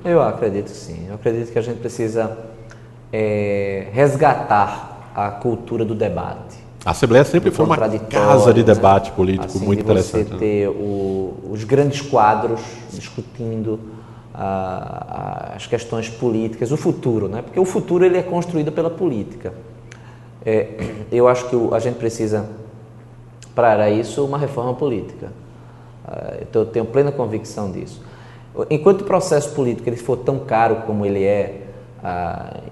Eu acredito que sim. Eu acredito que a gente precisa resgatar a cultura do debate. A Assembleia sempre foi uma casa de debate político assim, muito interessante. Você ter os grandes quadros discutindo as questões políticas, o futuro, né? Porque o futuro ele é construído pela política. Eu acho que a gente precisa, para isso, uma reforma política. Então, eu tenho plena convicção disso. Enquanto o processo político ele for tão caro como ele é,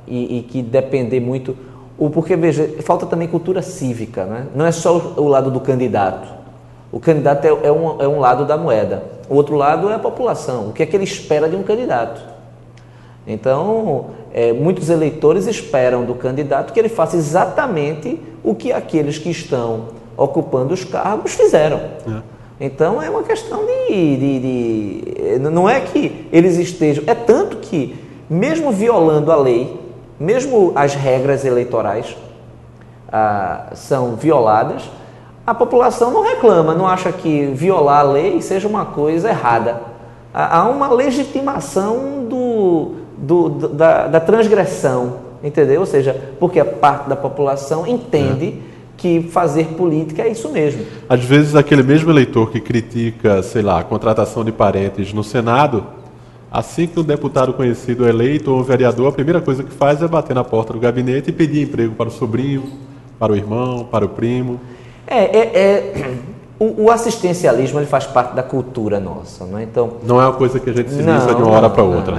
e que depender muito... Porque, veja, falta também cultura cívica, né? Não é só o lado do candidato. O candidato é um lado da moeda. O outro lado é a população. O que é que ele espera de um candidato? Então, muitos eleitores esperam do candidato que ele faça exatamente o que aqueles que estão ocupando os cargos fizeram. Então, é uma questão não é que eles estejam... É tanto que, mesmo violando a lei, mesmo as regras eleitorais são violadas, a população não reclama, não acha que violar a lei seja uma coisa errada. Há uma legitimação da transgressão, entendeu? Ou seja, porque a parte da população entende que fazer política é isso mesmo. Às vezes, aquele mesmo eleitor que critica, sei lá, a contratação de parentes no Senado, assim que um deputado conhecido é eleito ou um vereador, a primeira coisa que faz é bater na porta do gabinete e pedir emprego para o sobrinho, para o irmão, para o primo. O assistencialismo ele faz parte da cultura nossa, não é? Então, não é uma coisa que a gente se lisa de uma hora para outra.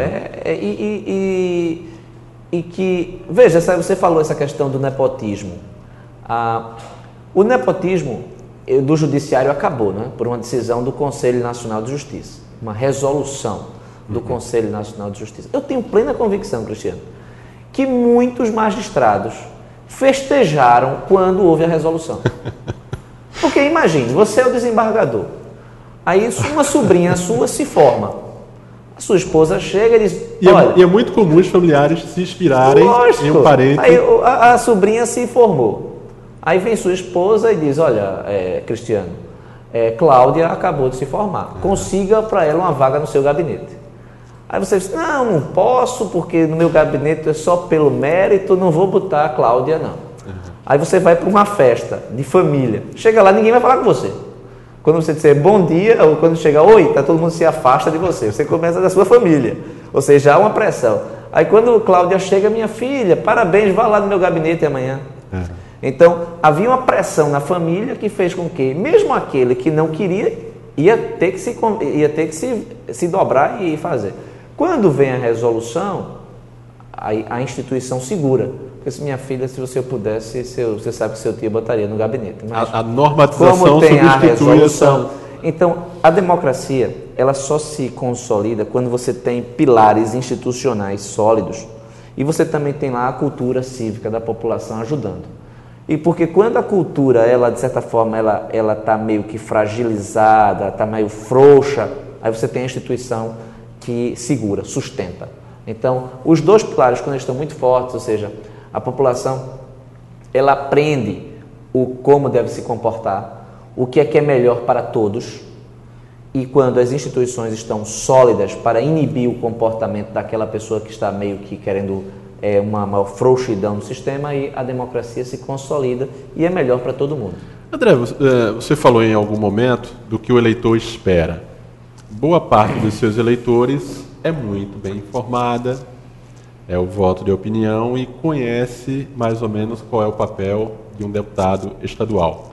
E que, veja, você falou essa questão do nepotismo. O nepotismo do judiciário acabou, né? Por uma decisão do Conselho Nacional de Justiça, uma resolução do Conselho Nacional de Justiça. Eu tenho plena convicção, Cristiano, que muitos magistrados festejaram quando houve a resolução. Porque imagine, você é o desembargador, aí uma sobrinha sua se forma, a sua esposa chega e diz... E é muito comum os familiares se inspirarem em um parente... Aí a sobrinha se formou, aí vem sua esposa e diz, olha, Cristiano, Cláudia acabou de se formar, consiga para ela uma vaga no seu gabinete. Aí você diz, não posso, porque no meu gabinete é só pelo mérito, não vou botar a Cláudia, não. Aí você vai para uma festa de família, chega lá, ninguém vai falar com você. Quando você disser bom dia, ou quando chega oi, todo mundo se afasta de você. Você começa da sua família, ou seja, há uma pressão. Aí quando Cláudia chega, minha filha, parabéns, vá lá no meu gabinete amanhã. Então, havia uma pressão na família que fez com que, mesmo aquele que não queria, ia ter que se dobrar e fazer. Quando vem a resolução, a instituição segura. Porque se minha filha, se você pudesse, você sabe que seu tio botaria no gabinete. Mas a normatização como tem a substitui resolução. Então, a democracia, ela só se consolida quando você tem pilares institucionais sólidos e você também tem lá a cultura cívica da população ajudando. E porque quando a cultura, ela de certa forma, ela está meio que fragilizada, está meio frouxa, aí você tem a instituição que segura, sustenta. Então, os dois pilares, quando eles estão muito fortes, ou seja, a população, ela aprende como deve se comportar, o que é melhor para todos, e quando as instituições estão sólidas para inibir o comportamento daquela pessoa que está meio que querendo uma maior frouxidão no sistema, aí a democracia se consolida e é melhor para todo mundo. André, você falou em algum momento do que o eleitor espera. Boa parte dos seus eleitores é muito bem informada, é o voto de opinião e conhece mais ou menos qual é o papel de um deputado estadual.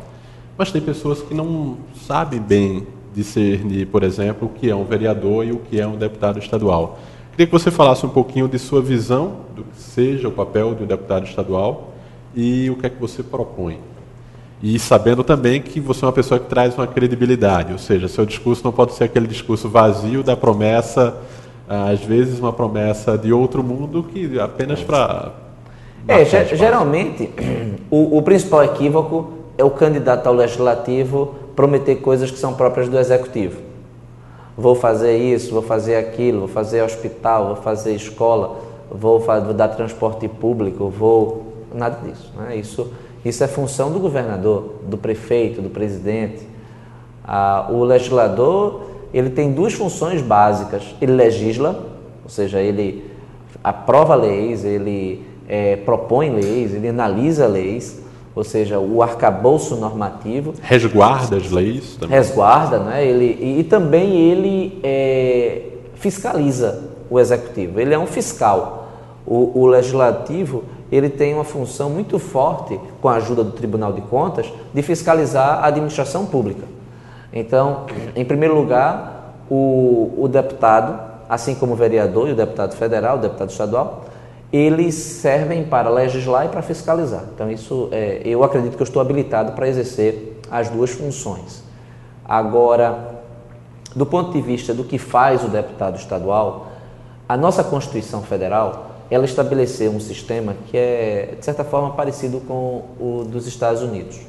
Mas tem pessoas que não sabem bem discernir, por exemplo, o que é um vereador e o que é um deputado estadual. Queria que você falasse um pouquinho de sua visão do que seja o papel de um deputado estadual e o que é que você propõe. E sabendo também que você é uma pessoa que traz uma credibilidade, ou seja, seu discurso não pode ser aquele discurso vazio da promessa, às vezes uma promessa de outro mundo que apenas para... Geralmente, o principal equívoco é o candidato ao legislativo prometer coisas que são próprias do executivo. Vou fazer isso, vou fazer aquilo, vou fazer hospital, vou fazer escola, vou dar transporte público, nada disso, né? Isso é função do governador, do prefeito, do presidente. O legislador, ele tem duas funções básicas. Ele legisla Ou seja, ele aprova leis, ele propõe leis, ele analisa leis, ou seja, o arcabouço normativo. Resguarda as leis também. Resguarda, né? E também ele fiscaliza o executivo. Ele é um fiscal. O legislativo, ele tem uma função muito forte, com a ajuda do Tribunal de Contas, de fiscalizar a administração pública. Então, em primeiro lugar, o deputado, assim como o vereador e o deputado federal, o deputado estadual, eles servem para legislar e para fiscalizar. Então, isso eu acredito que eu estou habilitado para exercer as duas funções. Agora, do ponto de vista do que faz o deputado estadual, a nossa Constituição Federal, ela estabeleceu um sistema que é, de certa forma, parecido com o dos Estados Unidos,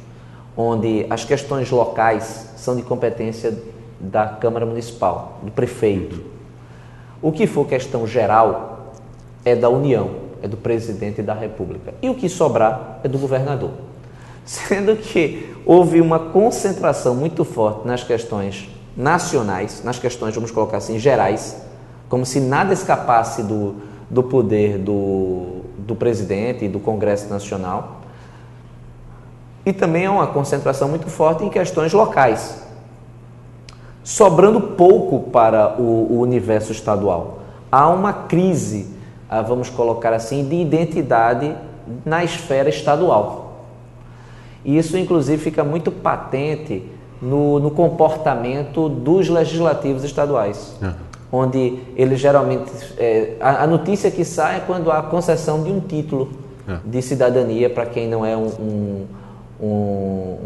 onde as questões locais são de competência da Câmara Municipal, do prefeito. O que for questão geral é da União, é do presidente da República. E o que sobrar é do governador. Sendo que houve uma concentração muito forte nas questões nacionais, nas questões, vamos colocar assim, gerais, como se nada escapasse do poder do presidente e do Congresso Nacional. E também é uma concentração muito forte em questões locais, sobrando pouco para o universo estadual. Há uma crise, vamos colocar assim, de identidade na esfera estadual. E isso, inclusive, fica muito patente no comportamento dos legislativos estaduais, onde eles geralmente... a notícia que sai é quando há concessão de um título de cidadania para quem não é um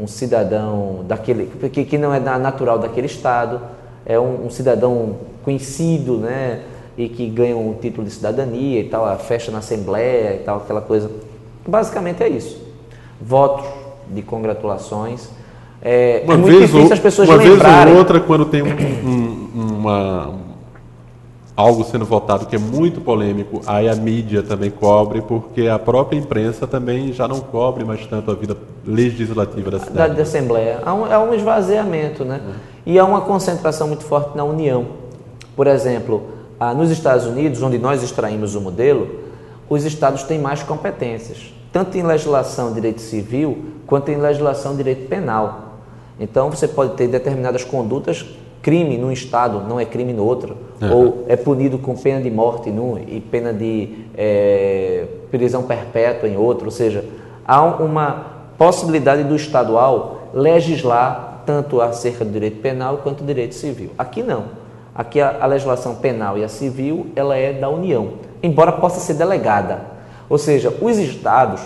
cidadão daquele, que não é natural daquele estado, é um cidadão conhecido, né, e que ganha um título de cidadania e tal, a festa na Assembleia e tal, aquela coisa. Basicamente é isso. Votos de congratulações. É muito difícil as pessoas lembrarem. Uma vez ou outra, quando tem algo sendo votado que é muito polêmico, aí a mídia também cobre, porque a própria imprensa também já não cobre mais tanto a vida legislativa da cidade. Da Assembleia. Há um esvaziamento, né? E há uma concentração muito forte na União. Por exemplo, nos Estados Unidos, onde nós extraímos o modelo, os estados têm mais competências, tanto em legislação de direito civil, quanto em legislação de direito penal. Então, você pode ter determinadas condutas, crime num estado não é crime no outro, ou é punido com pena de morte num e pena de prisão perpétua em outro. Ou seja, há uma possibilidade do estadual legislar tanto acerca do direito penal quanto do direito civil. Aqui não. Aqui a legislação penal e a civil, ela é da União, embora possa ser delegada. Ou seja, os estados